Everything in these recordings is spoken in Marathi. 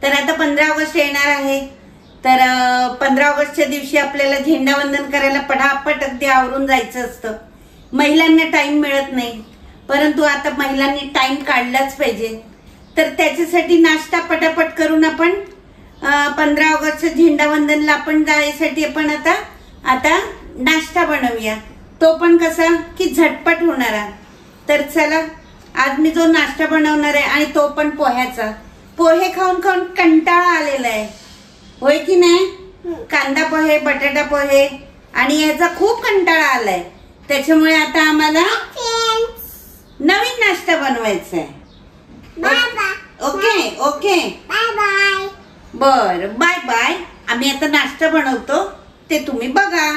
तर आता 15 ऑगस्ट येणार आहे। तर 15 ऑगस्टच्या दिवशी आपल्याला झेंडावंदन करायला पटापट अगदी आवरून जायचं असतं। महिलांना टाइम मिळत नाही, परंतु आता महिलांनी टाइम काढलाच पाहिजे। तर त्याच्यासाठी नाश्ता पटापट करून आपण 15 ऑगस्ट झेंडावंदनला आपण जायसाठी आपण आता नाश्ता बनवूया। तो पण कसा की झटपट होणारा। तर चला, आज मी जो नाश्ता बनवणार आहे आणि तो पण पोह्याचा। पोहे खाऊन खाऊन कंटाळा आलेला आहे, होय की नाही? कांदा पोहे, बटाटा पोहे आणि याचा खूप कंटाळा आलाय। त्याच्यामुळे आता आम्हाला नवीन नाश्ता बनवायचा आहे। Okay okay, bye bye. बर, बाय बाय। आम्ही आता नाश्ता बनवतो, ते तुम्ही बघा।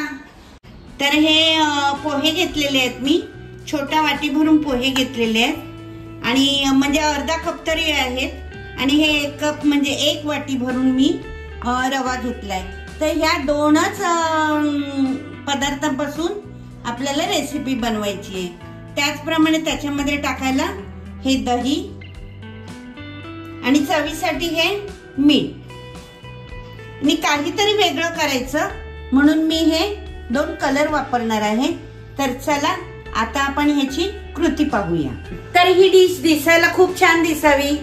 तर हे पोहे घेतलेले आहेत मी, छोटा वाटी भरून पोहे घेतलेले आहेत आणि म्हणजे अर्धा कप तरी आहेत आणि हे 1 कप म्हणजे 1 वाटी भरून मी रवा घेतलाय। तर ह्या दोनच पदार्थांपासून आपल्याला रेसिपी बनवायची आहे। त्याचप्रमाणे त्याच्यामध्ये टाकायला हे दही आणि चवीसाठी हे मीठ आणि काहीतरी वेगळं करायचं म्हणून मी हे 2 कलर वापरणार आहे। तर चला आता आपण ह्याची कृती पाहूया। तर ही डिश दिसायला खूप छान दिसावी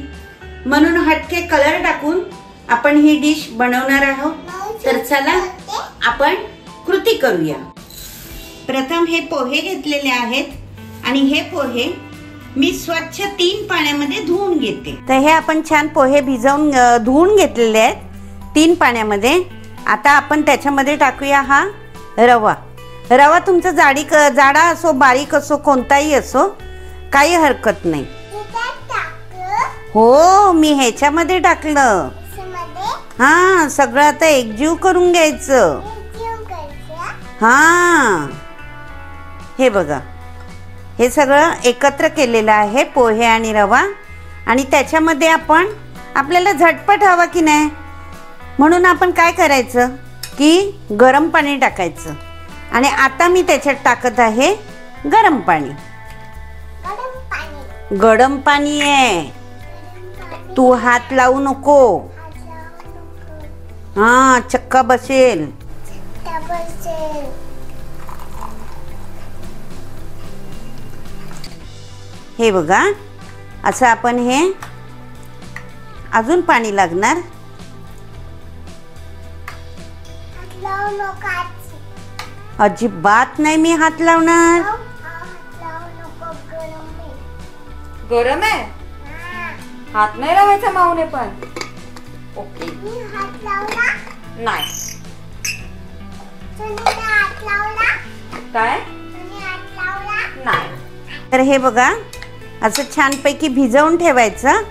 म्हणून हटके कलर टाकून आपण ही डिश बनवणार आहोत। तर चला आपण कृती करूया। प्रथम हे पोहे घेतलेले आहेत आणि हे पोहे मी स्वच्छ 3 पाण्यामध्ये धुवून घेते। तर हे आपण छान पोहे भिजवून धुवून घेतलेले आहेत 3 पाण्यामध्ये। आता आपण त्याच्यामध्ये टाकूया हा रवा। रवा तुमचा जाडा असो बारीक असो कोणताही असो, काही हरकत नाही। हो, मी ह्याच्यामध्ये टाकलं। हा, सगळं आता एकजीव करून घ्यायचं। हा, हे बघा, हे सगळं एकत्र केलेलं आहे पोहे आणि रवा। आणि त्याच्यामध्ये आपल्याला झटपट हवा की नाही म्हणून आपण काय करायचं की गरम पाणी टाकायचं। आणि आता मी त्याच्यात टाकत आहे गरम पाणी। गरम पाणी आहे, तू हात लावू नको। हा, चक्का बसेल। हे बघा, असं आपण हे अजून पाणी लागणार। अजिबात नाही मी हात लावणार। गरम आहे, हात नाही लावायचा माऊने पण। ओके, नाही काय नाही। तर हे बघा, असं छानपैकी भिजवून ठेवायचं।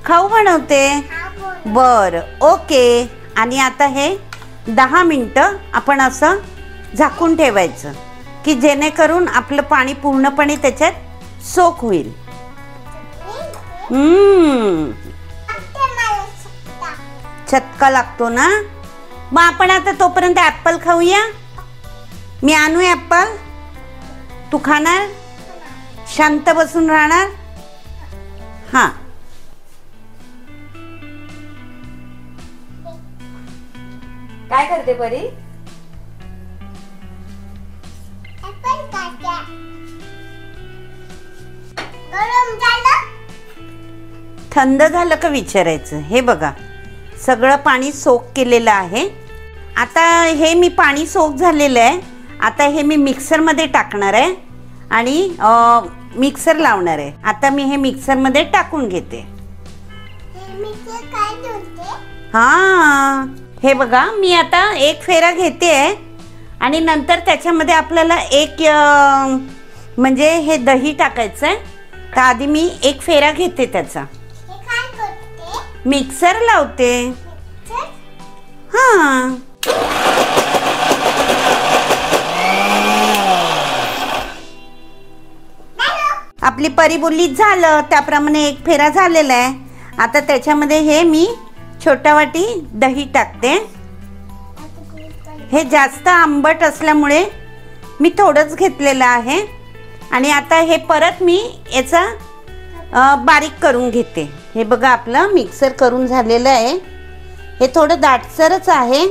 खाऊ बनवते। बर, ओके। आणि आता हे 10 मिनिटं आपण असं झाकून ठेवायचं की जेणेकरून आपलं पाणी पूर्णपणे त्याच्यात सोक होईल। चटका लागतो ना। मग आपण आता तोपर्यंत ऍपल खाऊया। मी आणू ऍपल, तू खाणार? शांत बसून राहणार? हा, काय करते परी? थंड झालं का विचारायचं। हे बघा, सगळं पाणी सोक केलेलं आहे। आता हे मी पाणी सोक झालेलं आहे। आता हे मी मिक्सरमध्ये टाकणार आहे आणि मिक्सर लावणार आहे। आता मी हे मिक्सरमध्ये टाकून घेते। हा, हे बघा, मी आता 1 फेरा घेते आणि नंतर त्याच्यामध्ये आपल्याला म्हणजे हे दही टाकायचं आहे। तर आधी मी 1 फेरा घेते त्याचा, मिक्सर लावते। हा, आपली परी बोलली झालं, त्याप्रमाणे 1 फेरा झालेला आहे। आता त्याच्यामध्ये हे मी छोटा वाटी दही टाकते। हे जास्त आंबट असल्यामुळे मी थोडंच घेतलेलं आहे। आणि आता हे परत मी याचा बारीक करून घेते. हे बघा आपलं मिक्सर करून झालेलं आहे. हे थोडं दाटसरच आहे.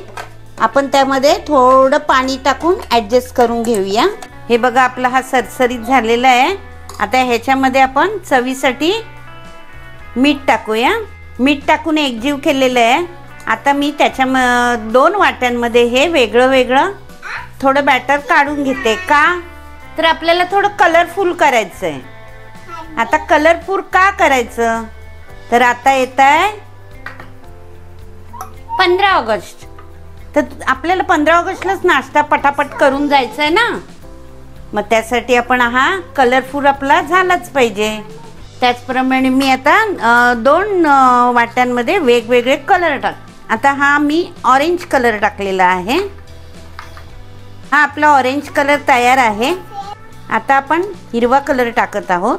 आपण त्यामध्ये थोडं पाणी टाकून ॲडजस्ट करून घेऊया. हे बघा आपला हा सरसरीत झालेला आहे. आता ह्याच्यामध्ये आपण चवीसाठी मीठ टाकूया. मीठ टाकून एकजीव केलेलं आहे. आता मी त्याच्या 2 वाट्यांमध्ये हे वेगळं वेगळं थोडं बॅटर काढून घेते. का तर आपल्याला थोडं कलरफुल करायचं आहे. आता कलरफुल का करायचं तर आता येत आहे 15 ऑगस्ट. तर आपल्याला 15 ऑगस्टलाच नाश्ता पटापट करून जायचं आहे ना. मग त्यासाठी आपण हा कलरफुल आपला झालाच पाहिजे. त्याचप्रमाणे मी आता 2 वाट्यांमध्ये वेगवेगळे कलर टाक. आता हा मी ऑरेंज कलर टाकलेला आहे. हा आपला ऑरेंज कलर तयार आहे. आता आपण हिरवा कलर टाकत आहोत.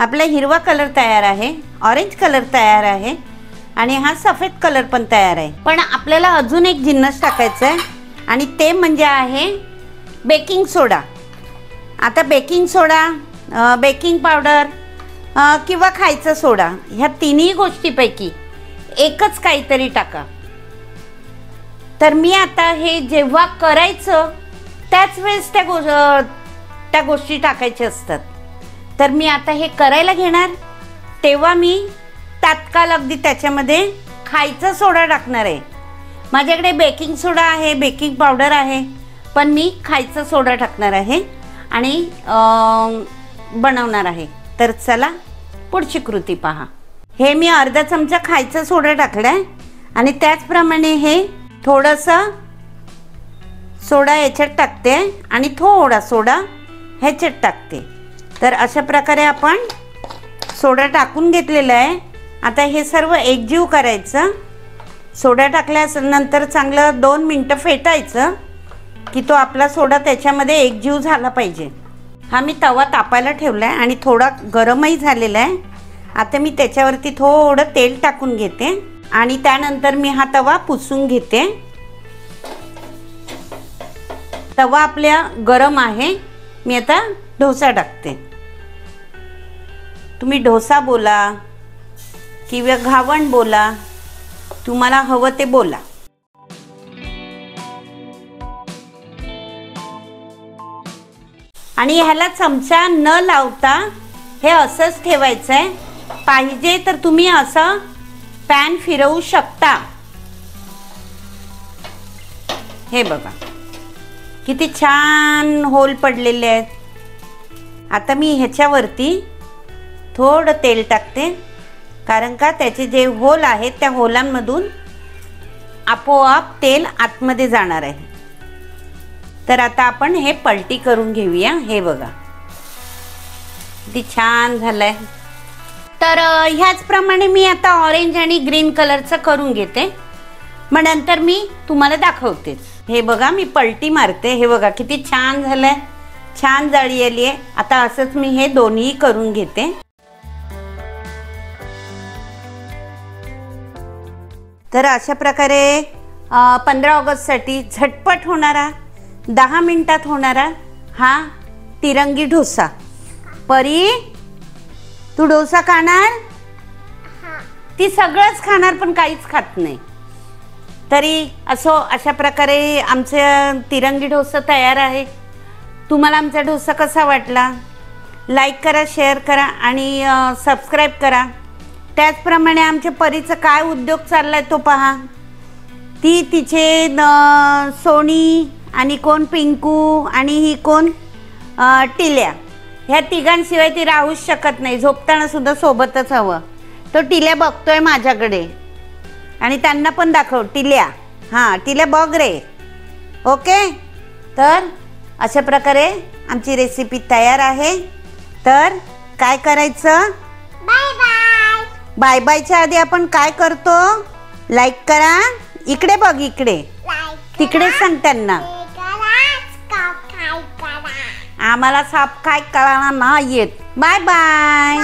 आपला हिरवा कलर तयार आहे. ऑरेंज कलर तयार आहे आणि हा सफेद कलर पण तयार आहे. पण आपल्याला अजून एक जिन्नस टाकायचा आहे आणि ते म्हणजे आहे बेकिंग सोडा. आता बेकिंग सोडा, बेकिंग पावडर किंवा खायचा सोडा ह्या तिन्ही गोष्टीपैकी एकच काहीतरी टाका. तर मी आता हे जेव्हा करायचं त्याच वेळेस त्या गोष्टी टाकायच्या असतात. तर मी आता हे करायला घेणार तेव्हा मी तात्काळ अगदी त्याच्यामध्ये खायचा सोडा टाकणार आहे. माझ्याकडे बेकिंग सोडा आहे, बेकिंग पावडर आहे, पण मी खायचा सोडा टाकणार आहे आणि बनवणार आहे. तर चला पुढची कृती पहा. हे मी अर्धा चमचा खायचा सोडा टाकलाय आणि त्याचप्रमाणे हे थोडंसं सोडा याच्यात टाकते आणि थोडा सोडा ह्याच्यात टाकते. तर अशा प्रकारे आपण सोडा टाकून घेतलेला आहे. आता हे सर्व एकजीव करायचं. सोडा टाकल्यानंतर चांगलं 2 मिनटं फेटायचं की तो आपला सोडा त्याच्यामध्ये एकजीव झाला पाहिजे. हा मी तवा तापायला ठेवला आहे आणि थोडा गरमही झालेला आहे. आता मी त्याच्यावरती थोडं तेल टाकून घेते आणि त्यानंतर मी हा तवा पुसून घेते. तवा आपल्या गरम आहे. मी आता डोसा टाकते. तुम्ही डोसा बोला किंवा घावण बोला, तुम्हाला हवं ते बोला. आणि ह्याला चमचा न लावता हे असंच ठेवायचं आहे. पाहिजे तर तुम्ही असं पॅन फिरवू शकता. हे बघा किती छान होल पडलेले आहेत. आता मी ह्याच्यावरती थोडं तेल टाकते कारण का त्याचे जे होल आहेत त्या होलांमधून आपोआप तेल आतमध्ये जाणार आहे. तर आता आपण हे पलटी करून घेऊया. हे बघा किती छान झालंय. तर ह्याचप्रमाणे मी आता ऑरेंज आणि ग्रीन कलरचं करून घेते. मग नंतर मी तुम्हाला दाखवतेच. हे बघा मी पलटी मारते. हे बघा किती छान झालंय. छान जाळी आली आहे. आता असंच मी हे दोन्ही करून घेते. तर अशा प्रकारे 15 ऑगस्टसाठी झटपट होणारा 10 मिनिटात होणारा हा तिरंगी डोसा. परी तू डोसा खाणार? ती सगळंच खाणार पण काहीच खात नाही. तरी असो अशा प्रकारे आमचं तिरंगी डोसा तयार आहे. तुम्हाला आमचा डोसा कसा वाटला? लाईक करा, शेअर करा आणि सबस्क्राईब करा. त्याचप्रमाणे आमच्या परीचं काय उद्योग चाललाय तो पहा. ती तिचे सोनी आणि कोण पिंकू आणि ही कोण टिल्या, ह्या तिघांशिवाय ती राहूच शकत नाही. झोपताना सुद्धा सोबतच हवं. तो टिल्या बघतोय माझ्याकडे आणि त्यांना पण दाखव. टिल्या, हां टिल्या बघ रे. ओके. तर अशा प्रकारे आमची रेसिपी तयार आहे. तर काय करायचं? Bye bye. बाय बायच्या आधी आपण काय करतो? लाईक करा. इकडे बघ, इकडे तिकडे सांग त्यांना. आम्हाला सबस्क्राईब करायला नाही येत. Bye bye.